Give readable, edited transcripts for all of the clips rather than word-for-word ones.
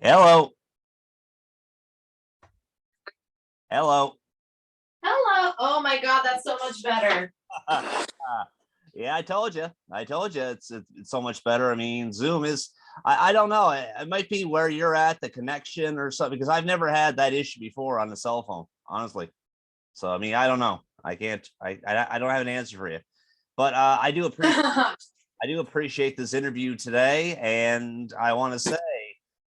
Hello. Hello. Hello. Oh my God, that's so much better. Yeah, I told you. I told you it's so much better. I mean, Zoom is. I don't know. It might be where you're at, the connection or something, because I've never had that issue before on the cell phone, honestly. So I mean, I don't know. I can't. I don't have an answer for you, but I do appreciate this interview today, and I want to say,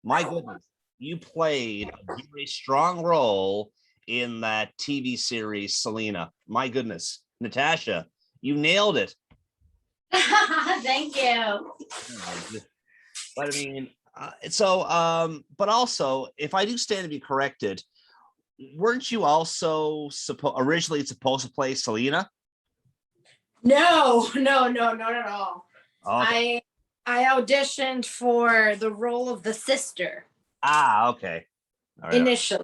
my goodness, you played a very strong role in that TV series, Selena. My goodness, Natasha, you nailed it. Thank you. But I mean, but also, if I do stand to be corrected, weren't you also originally supposed to play Selena? No, not at all. Okay. I auditioned for the role of the sister Okay. All right. initially.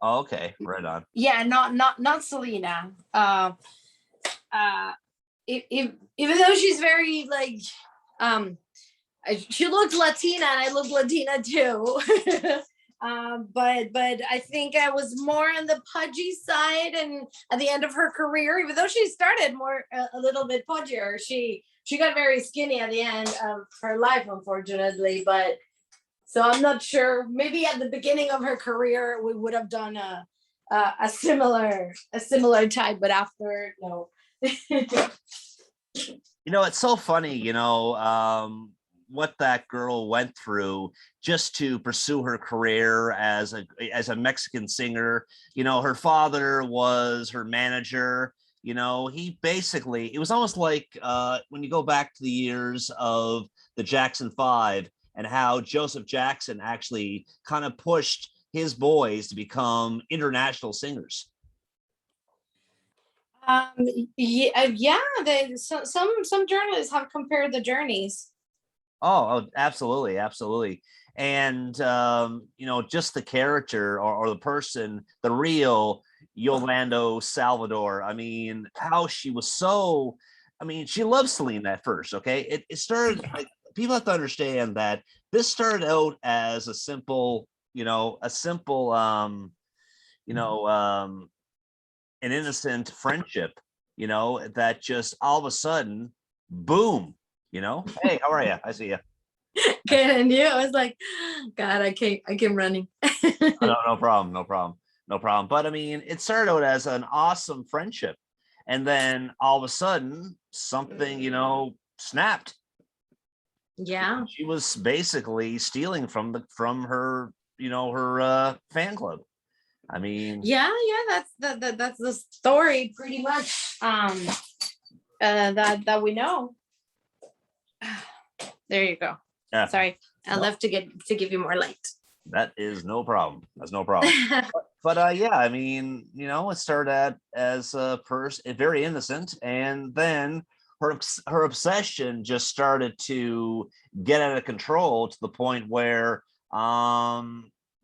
Okay. Right on. Yeah, not Selena. Uh, even though she's very like, um, she looked Latina and I look Latina too. But I think I was more on the pudgy side, and at the end of her career, even though she started more a little bit pudgier, she got very skinny at the end of her life, unfortunately. But so I'm not sure. Maybe at the beginning of her career, we would have done a similar type, but after no. It's so funny, what that girl went through just to pursue her career as a Mexican singer. Her father was her manager. He basically, it was almost like when you go back to the years of the Jackson Five and how Joseph Jackson actually kind of pushed his boys to become international singers. Um, yeah. Some journalists have compared the journeys. Oh, absolutely, absolutely. And just the character or the person, the real Yolando Salvador. I mean, how she was so. I mean, she loved Selena at first. Okay, it started like people have to understand that this started out as a simple, you know, um, an innocent friendship. That just all of a sudden, boom. Hey, how are you? I see you. Good, and you? I was like, God, I came running. No, no problem, no problem, no problem. But I mean, it started out as an awesome friendship, and then all of a sudden, something snapped. Yeah, She was basically stealing from her her fan club. I mean, yeah. That's the story, pretty much. That we know. There you go. yeah, Sorry, I no, left to give you more light. that is no problem. That's no problem. But yeah, I mean, it started out as a person very innocent, and then her obsession just started to get out of control to the point where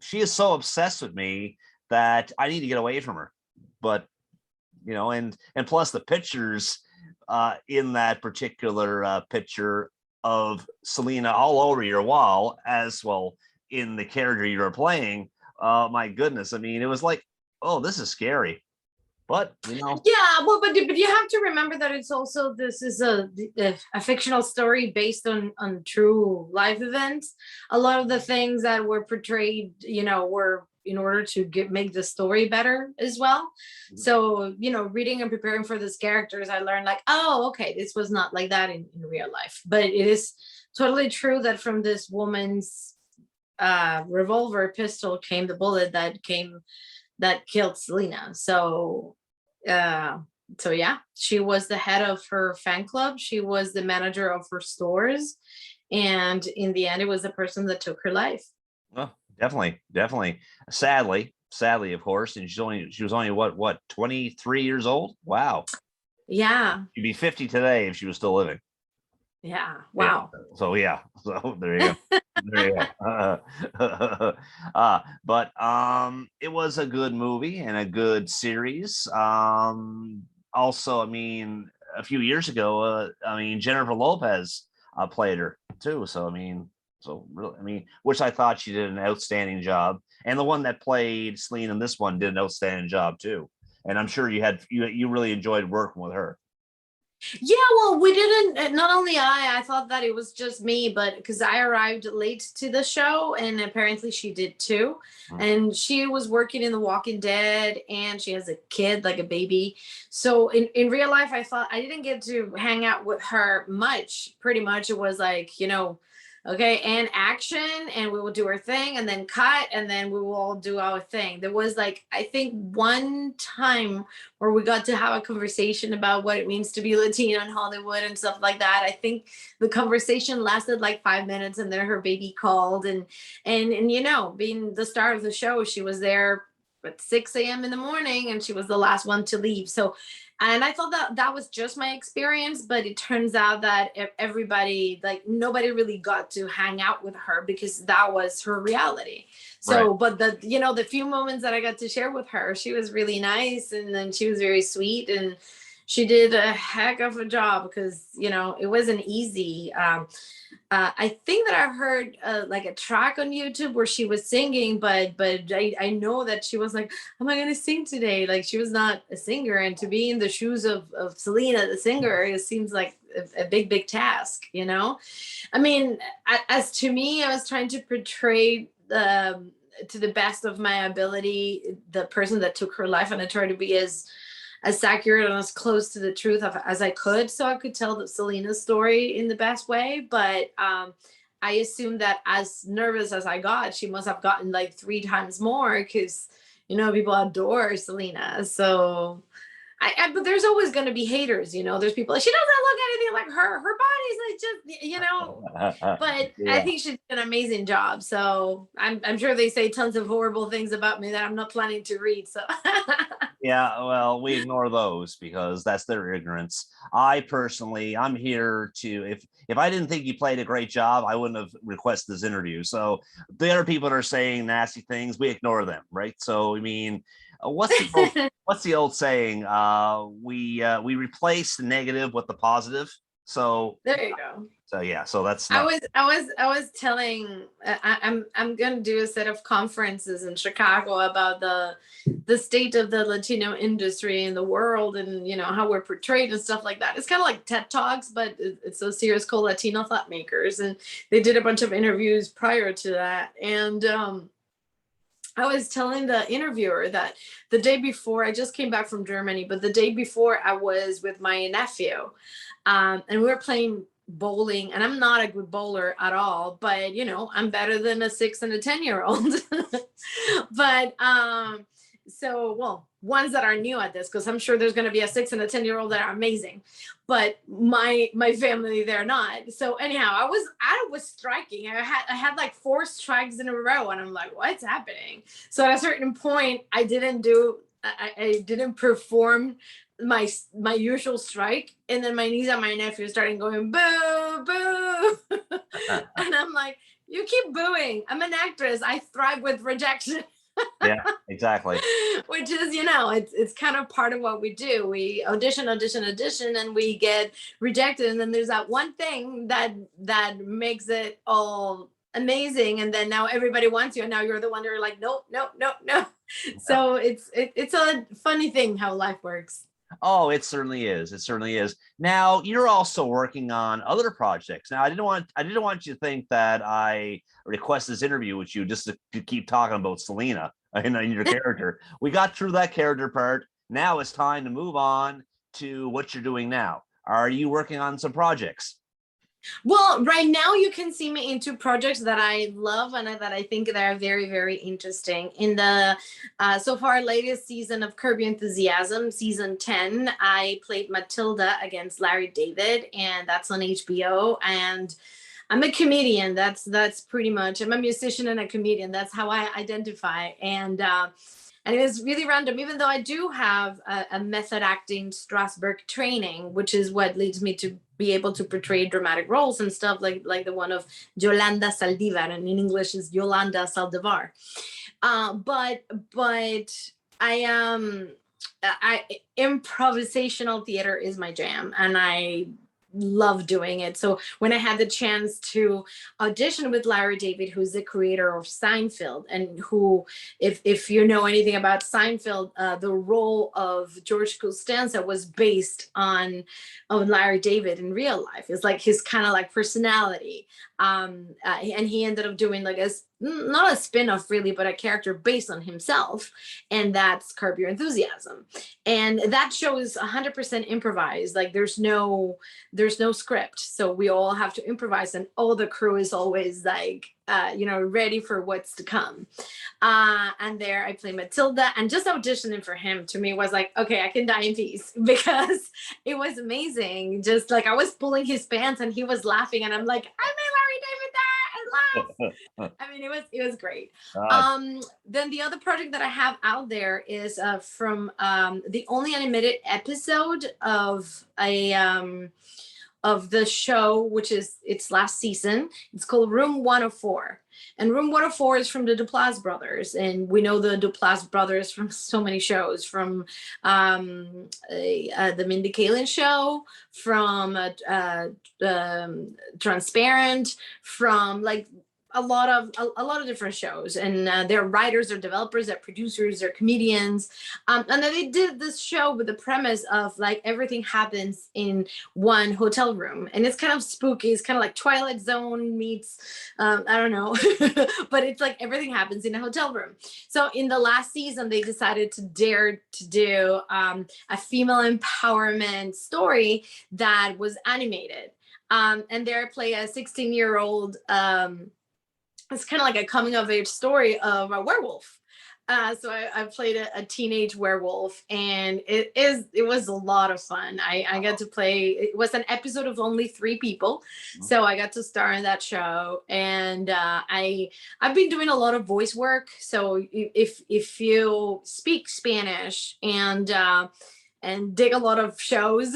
she is so obsessed with me that I need to get away from her. But and plus the pictures in that particular picture of Selena all over your wall, as well in the character you were playing. My goodness, I mean, it was like, oh, this is scary. But Yeah, well, but you have to remember that it's also this is a fictional story based on true life events. A lot of the things that were portrayed, were in order to make the story better as well. So, reading and preparing for these characters, I learned like, oh, okay, this was not like that in real life. But it is totally true that from this woman's revolver pistol came the bullet that killed Selena. Uh, so yeah, she was the head of her fan club. She was the manager of her stores, and in the end, it was the person that took her life. well, definitely, definitely. Sadly, of course, and she was only what 23 years old. Wow, Yeah, she'd be 50 today if she was still living. yeah. Yeah. Wow. So yeah. So there you go. There you go. But it was a good movie and a good series. Also, I mean, a few years ago, I mean, Jennifer Lopez played her too. So I mean, So really, I mean, which I thought she did an outstanding job. And the one that played Celine in this one did an outstanding job too. And I'm sure you really enjoyed working with her. Yeah, well, we didn't, not only I thought that it was just me, but because I arrived late to the show and apparently she did too. Mm. And she was working in The Walking Dead and she has a kid, like a baby. So in real life, I thought I didn't get to hang out with her much. Pretty much it was like, okay, and action, and we will do our thing, and then cut, and then we will all do our thing. There was like, I think one time where we got to have a conversation about what it means to be Latino in Hollywood and stuff like that. I think the conversation lasted like 5 minutes, and then her baby called, and being the star of the show, she was there at 6 a.m. in the morning, and she was the last one to leave. So, and I thought that that was just my experience, but it turns out that everybody, like nobody really got to hang out with her because that was her reality. So, Right. but the few moments that I got to share with her, she was really nice, and then she was very sweet, and she did a heck of a job because it wasn't easy. I think that I heard like a track on YouTube where she was singing, but I know that she was like, "Am I gonna sing today?" Like she was not a singer, and to be in the shoes of Selena, the singer, it seems like a big task. I mean, as to me, I was trying to portray to the best of my ability the person that took her life, and I tried to be as accurate and as close to the truth as I could, so I could tell the Selena's story in the best way. But I assume that as nervous as I got, she must have gotten like 3 times more because people adore Selena. So but there's always going to be haters. There's people like, she doesn't look anything like her. Her body's like but I Yeah. think she did an amazing job. So I'm sure they say tons of horrible things about me that I'm not planning to read. So Yeah, well, we ignore those because that's their ignorance. I personally, I'm here to if I didn't think you played a great job, I wouldn't have requested this interview. So the other people that are saying nasty things, we ignore them, right? So I mean, what's the old saying? We replace the negative with the positive. So there you go. so yeah, so that's I not was I was I was telling I'm gonna do a set of conferences in Chicago about the state of the Latino industry in the world, and how we're portrayed and stuff like that. It's kind of like TED Talks, but it's a series called Latino Thought Makers, and they did a bunch of interviews prior to that. And I was telling the interviewer that the day before, I just came back from Germany, but the day before I was with my nephew, and we were playing bowling, and I'm not a good bowler at all, but I'm better than a 6 and a 10-year-old. But so, well, ones that are new at this, because I'm sure there's going to be a 6 and a 10-year-old that are amazing, but my family, they're not. So anyhow, I was striking. I had like 4 strikes in a row, and I'm like, what's happening? So at a certain point, I didn't perform my usual strike, and then my niece and my nephew started going boo boo. And I'm like, you keep booing, I'm an actress, I thrive with rejection. yeah, exactly. Which is, it's kind of part of what we do. We audition, and we get rejected, and then there's that one thing that makes it all amazing, and then now everybody wants you, and now you're the one that are like, nope, nope, nope, no. So it's a funny thing how life works. Oh, it certainly is. It certainly is. Now you're also working on other projects. Now I didn't want you to think that I request this interview with you just to keep talking about Selena and your character. We got through that character part. Now it's time to move on to what you're doing now. Are you working on some projects? Well, right now you can see me into projects that I love and that I think that are very, very interesting. In the so far latest season of Curb Your Enthusiasm, season 10, I played Matilda against Larry David, and that's on HBO. And I'm a comedian. That's pretty much. I'm a musician and a comedian. That's how I identify. And it was really random, even though I do have a method acting Strasberg training, which is what leads me to be able to portray dramatic roles and stuff like the one of Yolanda Saldivar, and in English is Yolanda Saldivar. But I improvisational theater is my jam, and I love doing it. So when I had the chance to audition with Larry David, who's the creator of Seinfeld, and who, if you know anything about Seinfeld, the role of George Costanza was based on Larry David in real life. It's like his kind of like personality. And he ended up doing like not a spin-off really, but a character based on himself, and that's Curb Your Enthusiasm. And that show is 100% improvised. Like there's no script, so we all have to improvise, and all the crew is always like ready for what's to come. And there I play Matilda, and just auditioning for him to me was like, okay, I can die in peace, because it was amazing. Just like I was pulling his pants and he was laughing, and I'm like, I made Larry David there and laugh. I mean, it was great. Then the other project that I have out there is from the only animated episode of the show, which is its last season. It's called Room 104. And Room 104 is from the Duplass brothers. And we know the Duplass brothers from so many shows, from the Mindy Kaling show, from Transparent, from like a lot of different shows. And they're writers, they're developers, they're producers, they're comedians. And then they did this show with the premise of like everything happens in one hotel room. And it's kind of spooky. It's kind of like Twilight Zone meets, I don't know, but it's like everything happens in a hotel room. So in the last season, they decided to dare to do a female empowerment story that was animated. And there I play a 16-year-old, it's kind of like a coming of age story of a werewolf. So I played a teenage werewolf, and it was a lot of fun. I got to play, it was an episode of only 3 people. So I got to star in that show, and I've been doing a lot of voice work. So if you speak Spanish and dig a lot of shows,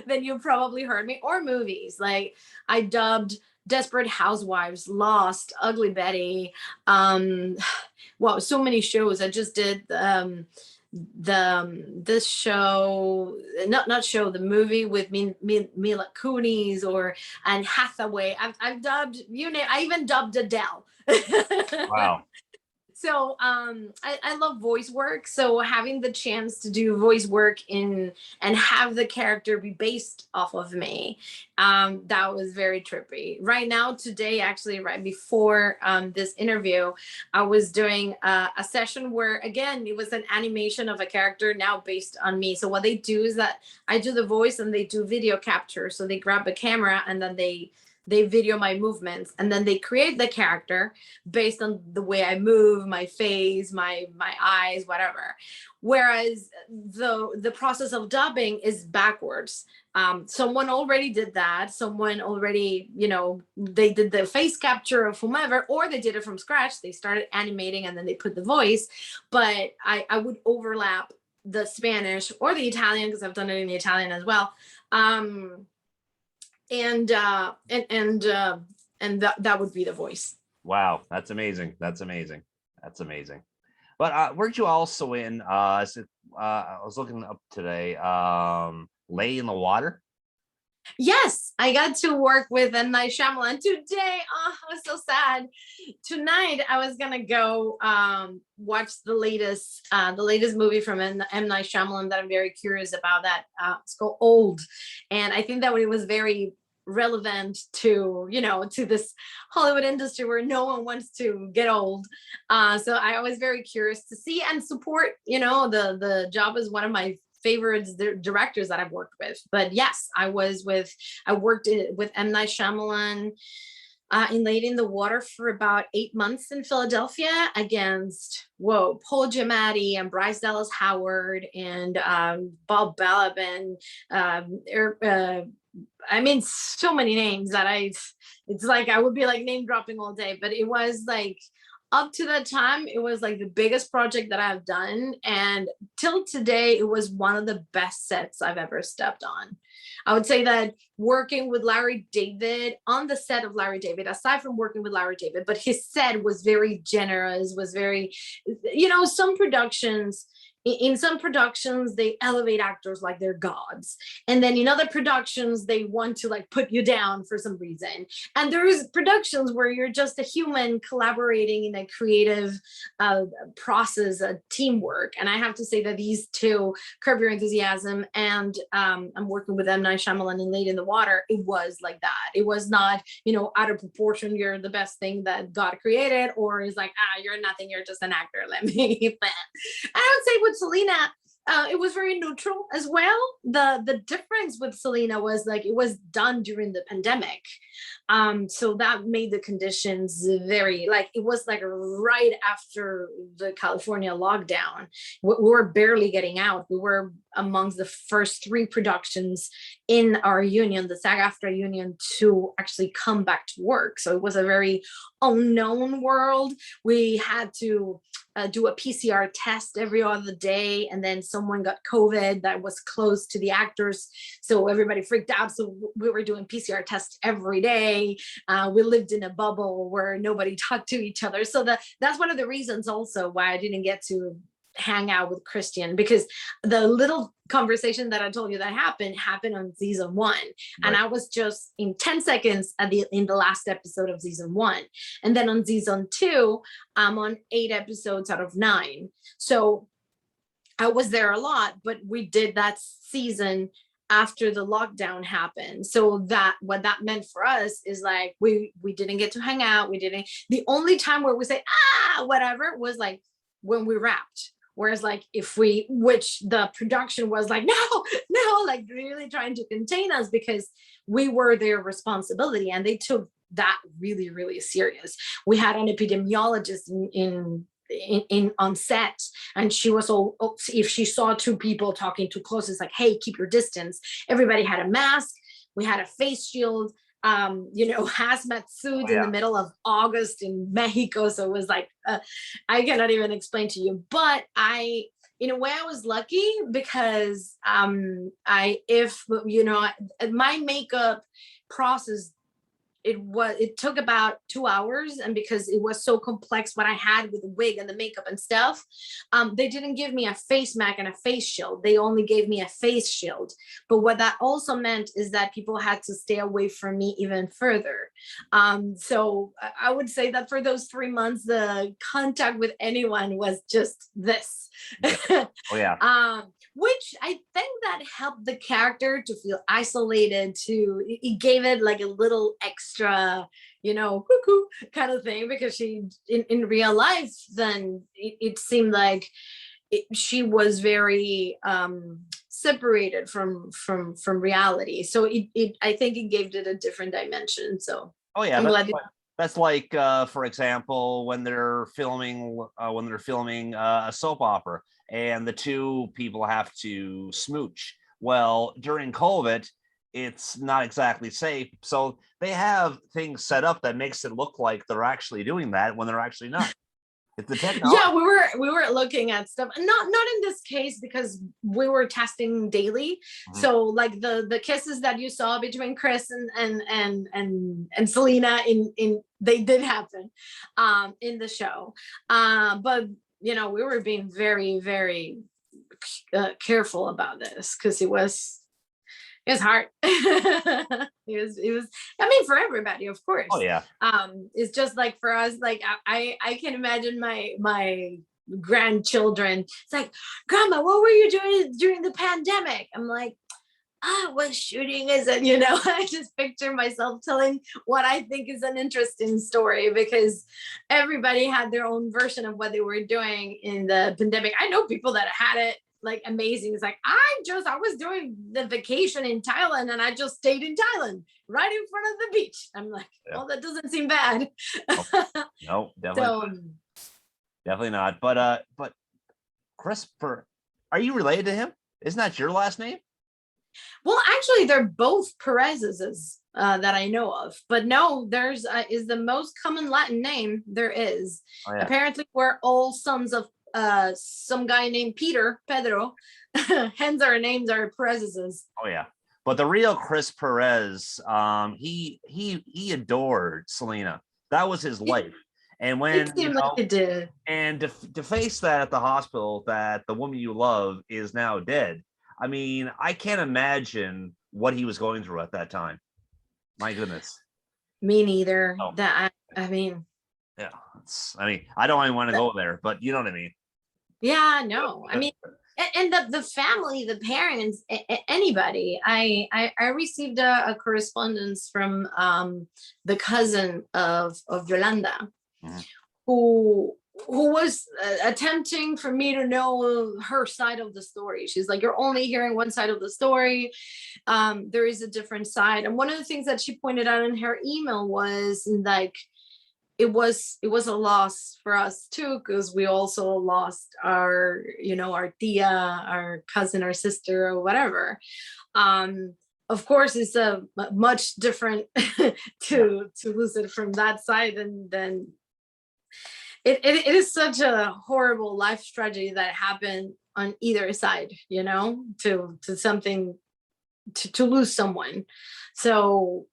then you probably heard me, or movies. Like I dubbed Desperate Housewives, Lost, Ugly Betty. Wow, so many shows. I just did this show, the movie with Mila Kunis or Anne Hathaway. I've dubbed, I even dubbed Adele. Wow. So I love voice work. So having the chance to do voice work and have the character be based off of me, that was very trippy. Right now, today, actually, right before this interview, I was doing a session where, again, it was an animation of a character now based on me. So what they do is that I do the voice and they do video capture. So they grab a camera and then they video my movements, and then they create the character based on the way I move, my face, my eyes, whatever. Whereas the process of dubbing is backwards. Someone already did that. Someone already, they did the face capture of whomever, or they did it from scratch. They started animating and then they put the voice. But I would overlap the Spanish or the Italian, because I've done it in the Italian as well. And that would be the voice. Wow, that's amazing. But weren't you also in I was looking up today, Lady in the Water? Yes, I got to work with M. Night Shyamalan today. Oh, I was so sad. Tonight I was gonna go watch the latest movie from M. Night Shyamalan that I'm very curious about. That it's called Old, and I think that it was very relevant to to this Hollywood industry where no one wants to get old. So I was very curious to see and support. The job is one of my favorite directors that I've worked with. But yes, I worked with M. Night Shyamalan in Lady in the Water for about 8 months in Philadelphia against Paul Giamatti and Bryce Dallas Howard and Bob Balaban and I mean, so many names that it's like I would be like name dropping all day. But it was like, up to that time, it was like the biggest project that I've done. And till today, it was one of the best sets I've ever stepped on. I would say that working with Larry David, on the set of Larry David, aside from working with Larry David, but his set was very generous, was very, some productions, in some productions they elevate actors like they're gods, and then in other productions they want to like put you down for some reason, and there's productions where you're just a human collaborating in a creative process, a teamwork. And I have to say that these two, Curb Your Enthusiasm and I'm working with M. Night Shyamalan in Lady in the Water, it was like that. It was not, out of proportion, you're the best thing that God created, or is like, you're nothing, you're just an actor, let me I would say with Selena, it was very neutral as well. The difference with Selena was like it was done during the pandemic, so that made the conditions very, like, it was like right after the California lockdown. We were barely getting out. We were amongst the first 3 productions in our union, the SAG-AFTRA union, to actually come back to work. So it was a very unknown world. We had to do a PCR test every other day, and then someone got COVID that was close to the actors, so everybody freaked out. So we were doing PCR tests every day. We lived in a bubble where nobody talked to each other. So that's one of the reasons also why I didn't get to hang out with Christian, because the little conversation that I told you that happened on season 1. Right. And I was just in 10 seconds in the last episode of season 1. And then on season 2, I'm on 8 episodes out of 9. So I was there a lot, but we did that season after the lockdown happened. So that what that meant for us is like we didn't get to hang out. The only time where we say whatever was like when we wrapped. Whereas like which the production was like, no, like really trying to contain us because we were their responsibility, and they took that really, really serious. We had an epidemiologist in on set, and she was all, if she saw 2 people talking too close, it's like, hey, keep your distance. Everybody had a mask. We had a face shield. Hazmat suits in the middle of August in Mexico. So it was like, I cannot even explain to you, but in a way I was lucky because my makeup process, it took about 2 hours, and because it was so complex what I had with the wig and the makeup and stuff, they didn't give me a face mask and a face shield. They only gave me a face shield. But what that also meant is that people had to stay away from me even further. So I would say that for those 3 months, the contact with anyone was just this. Oh yeah. Which I think that helped the character to feel isolated, it gave it like a little extra, cuckoo kind of thing, because she, in real life, then it seemed like she was very separated from reality. So I think it gave it a different dimension. So that's like for example, when they're filming a soap opera and the 2 people have to smooch. Well, during COVID, it's not exactly safe, so they have things set up that makes it look like they're actually doing that when they're actually not. It's the technology. Yeah, we were looking at stuff, not in this case because we were testing daily. Mm-hmm. So like the kisses that you saw between Chris and Selena in they did happen in the show, but we were being very, very careful about this because it was hard. it was I mean, for everybody, of course. Oh yeah. It's just like for us, like I can imagine my grandchildren. It's like, Grandma, what were you doing during the pandemic? I'm like, I was shooting as I just picture myself telling what I think is an interesting story, because everybody had their own version of what they were doing in the pandemic. I know people that had it like amazing. It's like, I was doing the vacation in Thailand, and I just stayed in Thailand right in front of the beach. I'm like, well, that doesn't seem bad. No, definitely not. But Chris, are you related to him? Isn't that your last name? Well, actually, they're both Perez's that I know of. But no, there's is the most common Latin name there is. Oh, yeah. Apparently, we're all sons of some guy named Pedro. Hence our names are Perez's. Oh yeah. But the real Chris Perez, he adored Selena. That was his life. And It when, seemed like it did. and to face that at the hospital, that the woman you love is now dead. I mean, I can't imagine what he was going through at that time. My goodness. Me neither. Oh, I mean, yeah. I mean, I don't even want to go there, but you know what I mean. yeah, no. I mean, and the family, the parents, anybody. I received a correspondence from the cousin of Yolanda, Mhm. who was attempting for me to know her side of the story. She's like, you're only hearing one side of the story. There is a different side. And one of the things that she pointed out in her email was like, it was a loss for us too, because we also lost our, our tia, our cousin, our sister, or whatever. Of course, it's a much different to lose it from that side, and then it is such a horrible life tragedy that happened on either side, to something, to lose someone. So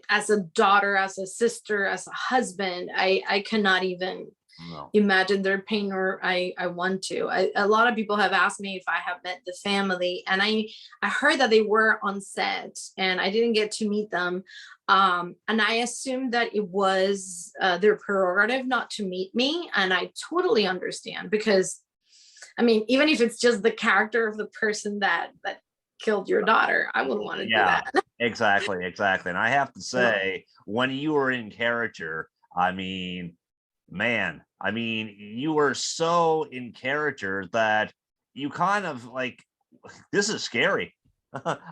as a daughter, as a sister, as a husband, I cannot even No. imagine their pain, or I want to. A lot of people have asked me if I have met the family, and I heard that they were on set, and I didn't get to meet them. And I assumed that it was their prerogative not to meet me, and I totally understand, because I mean, even if it's just the character of the person that killed your daughter, I wouldn't want to do Yeah, that. exactly. And I have to No. say, when you were in character, I mean, man, I mean, you were so in character that you kind of like, this is scary.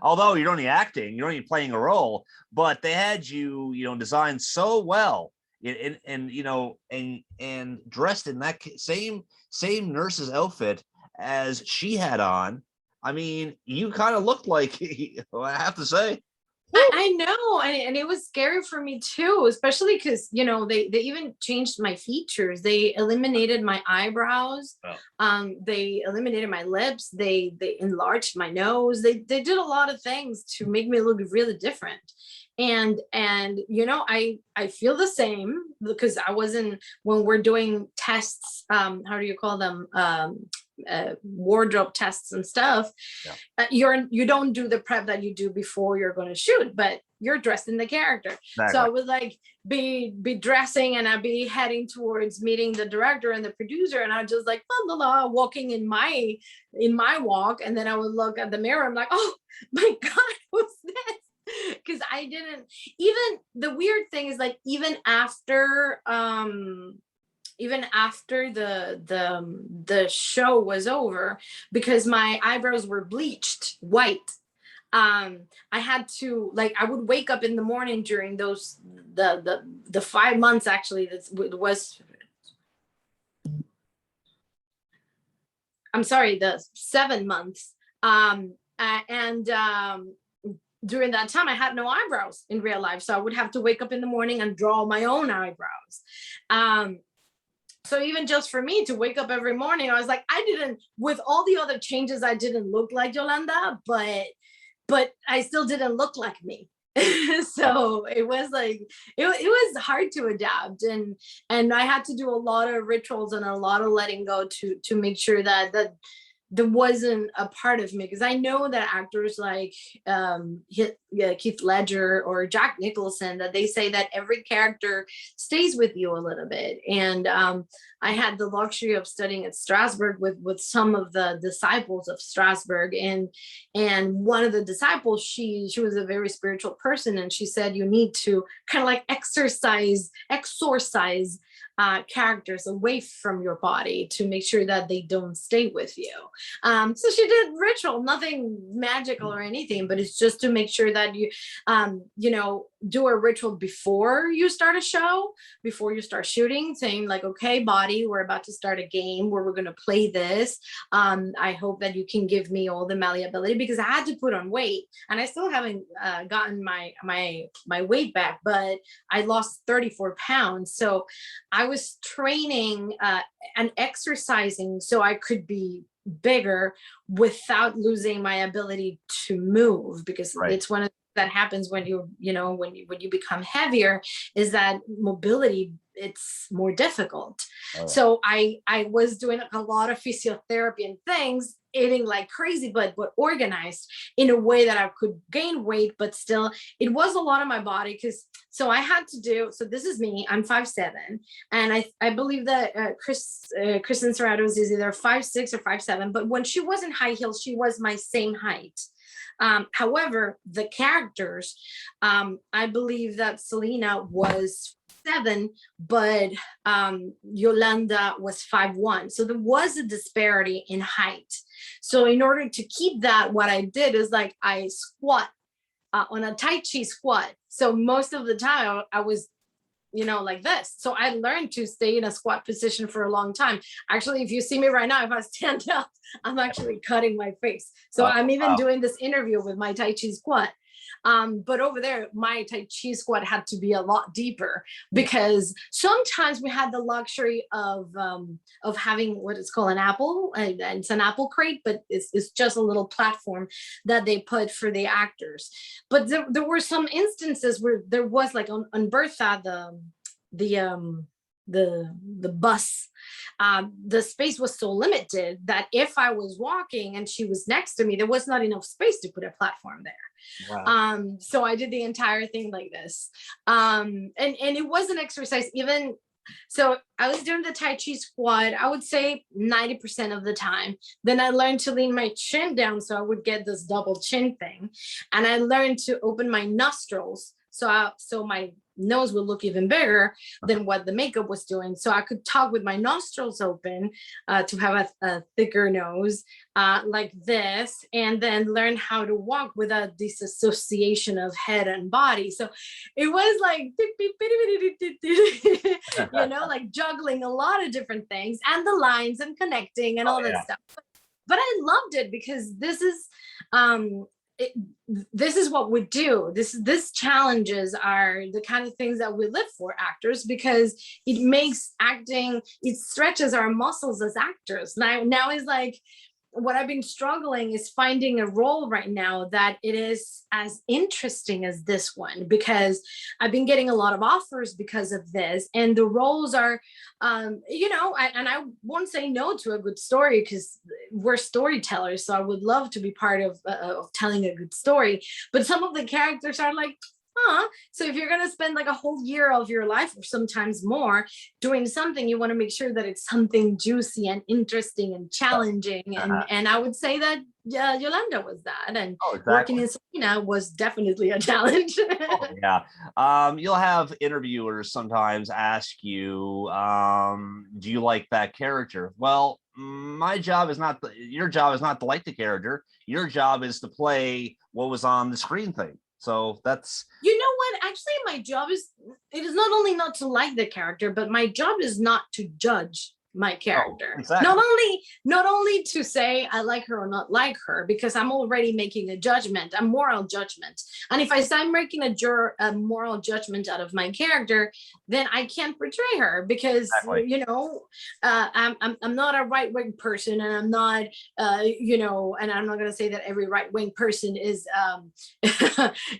Although you're only acting, you're only playing a role, but they had you, designed so well, and and dressed in that same nurse's outfit as she had on. I mean, you kind of looked like, I have to say. I know, and it was scary for me too, especially because they even changed my features. They eliminated my eyebrows. Oh. They eliminated my lips. They enlarged my nose. They did a lot of things to make me look really different. And I feel the same, because I wasn't, when we're doing tests, how do you call them, wardrobe tests and stuff. Yeah. You don't do the prep that you do before you're going to shoot, but you're dressed in the character. Exactly. So I would like be dressing, and I'd be heading towards meeting the director and the producer, and I just like la, la, la, walking in my walk, and then I would look at the mirror. I'm like, oh my god, what's this? Because I didn't even, the weird thing is, like, even after the show was over, because my eyebrows were bleached white, I had to, like, I would wake up in the morning during those the 5 months, actually, that was, I'm sorry, the 7 months, and during that time I had no eyebrows in real life, so I would have to wake up in the morning and draw my own eyebrows. So even just for me to wake up every morning, I was like, I didn't, with all the other changes, I didn't look like Yolanda, but I still didn't look like me. So it was like, it was hard to adapt, and I had to do a lot of rituals and a lot of letting go to make sure that there wasn't a part of me, because I know that actors like Keith Ledger or Jack Nicholson, that they say that every character stays with you a little bit. And I had the luxury of studying at Strasberg with some of the disciples of Strasberg, and one of the disciples, she was a very spiritual person, and she said you need to kind of like exorcise characters away from your body to make sure that they don't stay with you. So she did ritual, nothing magical or anything, but it's just to make sure that you, do a ritual before you start a show, before you start shooting, saying like, okay, body, we're about to start a game where we're going to play this. I hope that you can give me all the malleability, because I had to put on weight, and I still haven't gotten my weight back, but I lost 34 pounds. So I was training and exercising so I could be bigger without losing my ability to move, because Right. it's one of that happens when you become heavier, is that mobility it's more difficult. Oh, yeah. So I was doing a lot of physiotherapy and things, eating like crazy, but organized in a way that I could gain weight, but still it was a lot of my body. Because so I had to do, so this is me, I'm 5'7", and I believe that Kristen Serratos is either 5'6" or 5'7", but when she was in high heels, she was my same height. However, the characters, I believe that Selena was 7, but Yolanda was 5'1". So there was a disparity in height. So in order to keep that, what I did is like I squat on a Tai Chi squat. So most of the time I was, like this. So I learned to stay in a squat position for a long time. Actually, if you see me right now, if I stand up, I'm actually cutting my face. So I'm even doing this interview with my Tai Chi squat. But over there, my Tai Chi squat had to be a lot deeper, because sometimes we had the luxury of having what is called an apple, and it's an apple crate, but it's just a little platform that they put for the actors. But there were some instances where there was like on Bertha, the bus, the space was so limited that if I was walking and she was next to me, there was not enough space to put a platform there. Wow. So I did the entire thing like this. And it was an exercise. Even so, I was doing the Tai Chi squat, I would say 90% of the time. Then I learned to lean my chin down so I would get this double chin thing. And I learned to open my nostrils so my nose would look even bigger than what the makeup was doing. So I could talk with my nostrils open to have a thicker nose like this, and then learn how to walk without disassociation of head and body. So it was like, like juggling a lot of different things and the lines and connecting and all that stuff. But I loved it because this is this is what we do. This challenges are the kind of things that we live for, actors, because it makes acting, it stretches our muscles as actors. Now is like, what I've been struggling is finding a role right now that it is as interesting as this one, because I've been getting a lot of offers because of this, and the roles are, and I won't say no to a good story because we're storytellers. So I would love to be part of telling a good story, but some of the characters are like, so if you're going to spend like a whole year of your life or sometimes more doing something, you want to make sure that it's something juicy and interesting and challenging. And I would say that Yolanda was that, and working in Selena was definitely a challenge. You'll have interviewers sometimes ask you, do you like that character? Well, my job is not your job is not to like the character. Your job is to play what was on the screen thing. So that's, what, actually my job is, it is not only not to like the character, but my job is not to judge my character. Exactly. Not only to say I like her or not like her, because I'm already making a judgment, a moral judgment. And if I say I'm making a moral judgment out of my character, then I can't portray her, because I'm not a right-wing person, and I'm not and I'm not going to say that every right-wing person is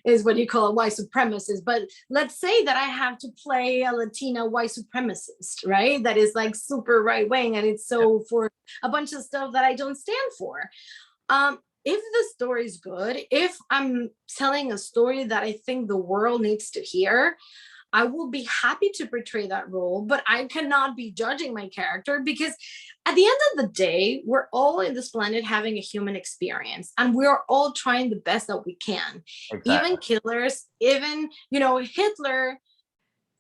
is what you call a white supremacist, but let's say that I have to play a Latina white supremacist, right? That is like super right wing, and it's so for a bunch of stuff that I don't stand for. If the story is good, if I'm telling a story that I think the world needs to hear, I will be happy to portray that role, but I cannot be judging my character, because at the end of the day, we're all in this planet having a human experience, and we're all trying the best that we can. exactly. Even killers, even, Hitler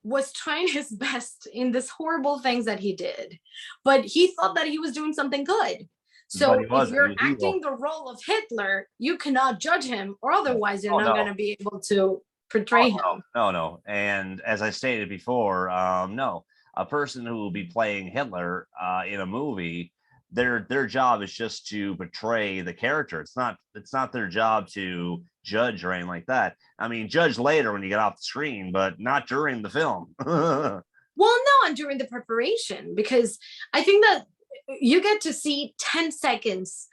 was trying his best in this horrible things that he did, but he thought that he was doing something good. So if you're acting the role of Hitler, you cannot judge him, or otherwise you're not going to be able to portray him. No. And as I stated before, no, a person who will be playing Hitler in a movie, their job is just to portray the character. It's not their job to judge or anything like that. I mean, judge later when you get off the screen, but not during the film. Well, no, and during the preparation, because I think that you get to see 10 seconds,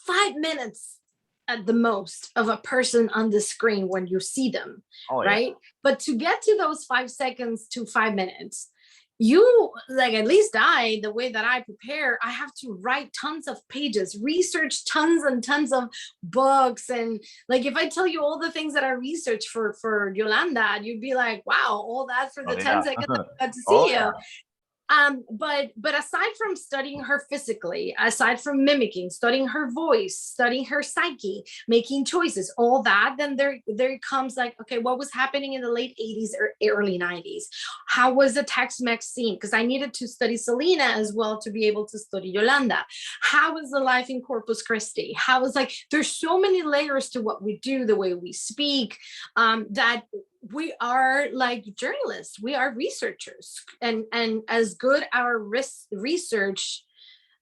5 minutes at the most of a person on the screen when you see them, Oh yeah. right? But to get to those 5 seconds to 5 minutes, you like, at least I, the way that I prepare, I have to write tons of pages, research tons and tons of books. And like, if I tell you all the things that I researched for Yolanda, you'd be like, wow, all that for Oh the yeah. 10 seconds I got to Oh see yeah. you. But aside from studying her physically, aside from mimicking, studying her voice, studying her psyche, making choices, all that, then there comes like, okay, what was happening in the late 80s or early 90s? How was the Tex-Mex scene? Because I needed to study Selena as well to be able to study Yolanda. How was the life in Corpus Christi? How was, like, there's so many layers to what we do, the way we speak, that we are like journalists, we are researchers, and as good our research,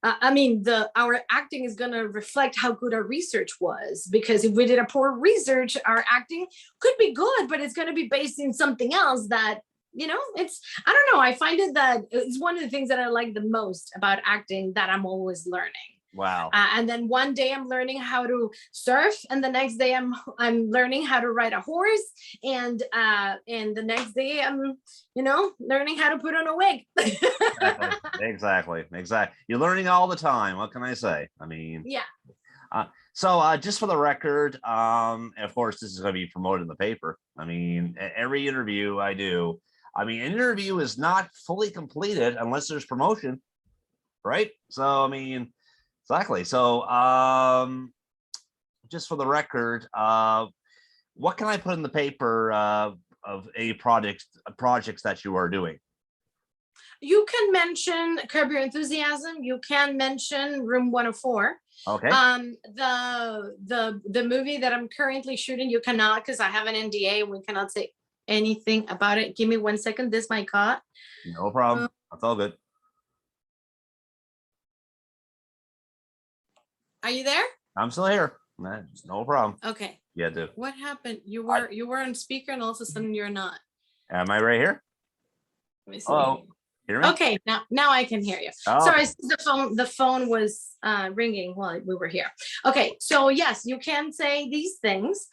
I mean, our acting is going to reflect how good our research was, because if we did a poor research, our acting could be good, but it's going to be based in something else that, it's, I don't know, I find it that it's one of the things that I like the most about acting, that I'm always learning. Wow. And then one day I'm learning how to surf, and the next day I'm learning how to ride a horse, and the next day I'm learning how to put on a wig. Exactly. You're learning all the time. What can I say? I mean, Yeah. So just for the record, of course, this is going to be promoted in the paper. I mean, every interview I do, I mean, an interview is not fully completed unless there's promotion, right? So, I mean, exactly. So, just for the record, what can I put in the paper of a projects that you are doing? You can mention Curb Your Enthusiasm. You can mention Room 104. Okay. The movie that I'm currently shooting, you cannot, because I have an NDA and we cannot say anything about it. Give me 1 second. This might cut. No problem. That's all good. Are you there? I'm still here. No problem. Okay. Yeah, dude. What happened? You were on speaker and all of a sudden you're not. Am I right here? Let me see. Hello. Hear me? Okay, now I can hear you. Oh. Sorry, the phone was ringing while we were here. Okay, so yes, you can say these things.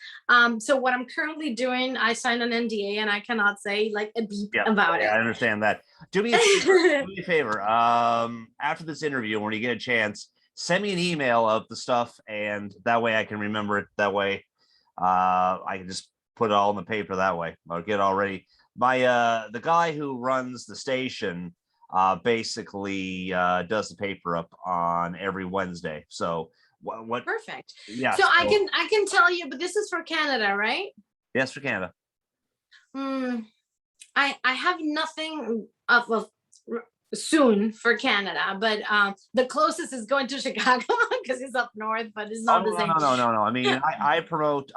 So what I'm currently doing, I signed an NDA and I cannot say like a beep about it. I understand that. Do me a favor. Do me a favor. After this interview, when you get a chance, send me an email of the stuff, and that way I can remember it. That way, I can just put it all in the paper that way. I'll get it all ready. The guy who runs the station basically does the paper up on every Wednesday. So what Perfect. Yeah. So I can tell you, but this is for Canada, right? Yes, for Canada. I have nothing of soon for Canada, but the closest is going to Chicago because it's up north, but it's not the same. No. I mean, I promote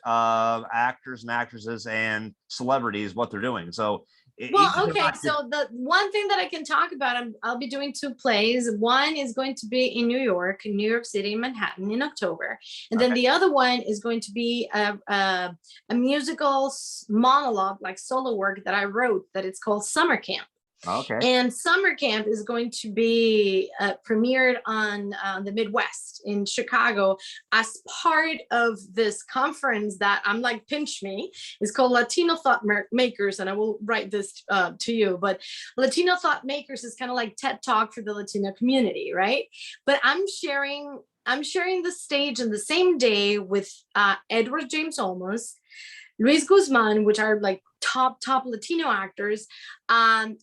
actors and actresses and celebrities, what they're doing. So okay, so the one thing that I can talk about, I'll be doing 2 plays. One is going to be in New York City, Manhattan in October, and then the other one is going to be a musical monologue, like solo work that I wrote, that it's called Summer Camp. Okay. And Summer Camp is going to be premiered on the Midwest in Chicago as part of this conference that I'm like, pinch me. It's called Latino Thought Makers, and I will write this to you. But Latino Thought Makers is kind of like TED Talk for the Latino community, right? But I'm sharing the stage on the same day with Edward James Olmos, Luis Guzman, which are like top Latino actors, and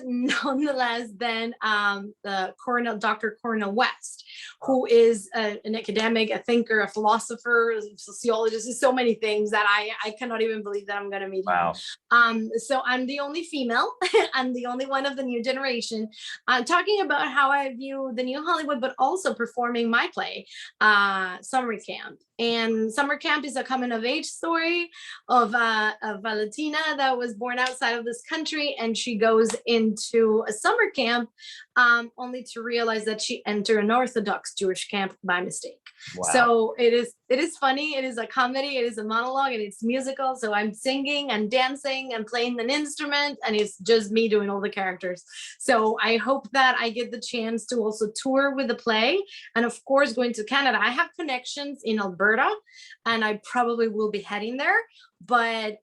nonetheless then Dr. Cornel West, who is an academic, a thinker, a philosopher, a sociologist, so many things that I cannot even believe that I'm going to meet him. So I'm the only female. I'm the only one of the new generation, talking about how I view the new Hollywood, but also performing my play, Summer Camp. And Summer Camp is a coming of age story of a Latina that was born outside of this country and she goes into a summer camp, only to realize that she entered an Orthodox Jewish camp by mistake. Wow. So it is funny. It is a comedy. It is a monologue, and it's musical. So I'm singing and dancing and playing an instrument, and it's just me doing all the characters. So I hope that I get the chance to also tour with the play, and of course going to Canada. I have connections in Alberta, and I probably will be heading there. But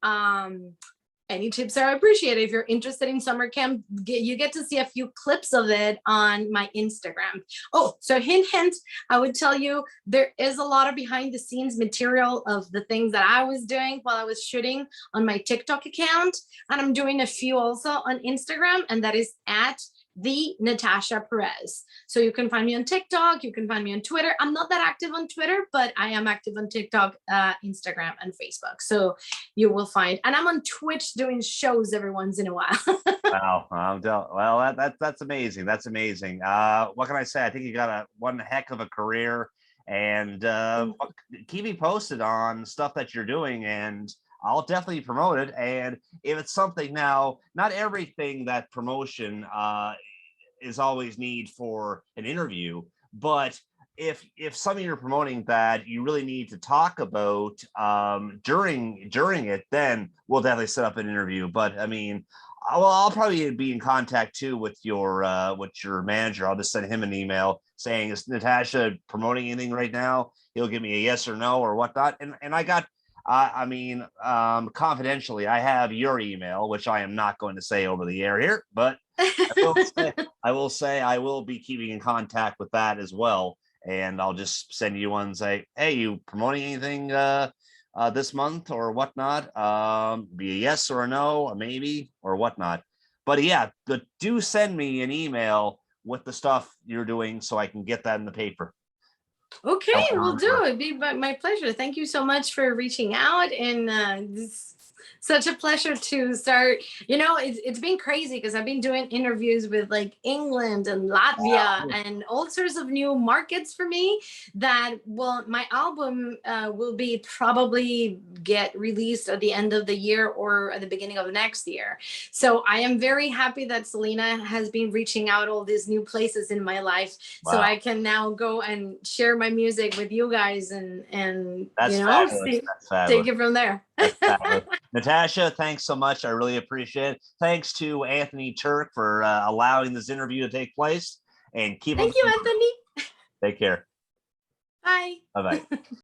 any tips are appreciated. If you're interested in summer camp, you get to see a few clips of it on my Instagram. Oh, so hint, I would tell you there is a lot of behind the scenes material of the things that I was doing while I was shooting on my TikTok account. And I'm doing a few also on Instagram, and that is at the Natasha Perez. So you can find me on TikTok, you can find me on Twitter. I'm not that active on Twitter, but I am active on TikTok, Instagram, and Facebook. So you will find, and I'm on Twitch doing shows every once in a while. Wow. Well, that's amazing. That's amazing. What can I say? I think you got one heck of a career, and keep me posted on stuff that you're doing, and I'll definitely promote it. And if it's something, now, not everything that promotion is always need for an interview, but if something you're promoting that you really need to talk about during it, then we'll definitely set up an interview. But I mean, I'll probably be in contact too with your manager. I'll just send him an email saying, is Natasha promoting anything right now? He'll give me a yes or no or whatnot. And I got, confidentially, I have your email, which I am not going to say over the air here, but I will say I will be keeping in contact with that as well. And I'll just send you one and say, hey, you promoting anything this month or whatnot? Be a yes or a no, a maybe or whatnot. But yeah, do send me an email with the stuff you're doing so I can get that in the paper. Okay, we'll do. It'd be my pleasure. Thank you so much for reaching out, and it's such a pleasure to start. You know, it's been crazy because I've been doing interviews with like England and Latvia and all sorts of new markets for me. That, well, my album will be probably get released at the end of the year or at the beginning of next year. So I am very happy that Selena has been reaching out all these new places in my life, so I can now go and share my music with you guys, and that's, you know, fabulous. That's take it from there. Natasha, thanks so much. I really appreciate it. Thanks to Anthony Turk for allowing this interview to take place. And keep. Thank you, Anthony. Take care. Bye. Bye-bye.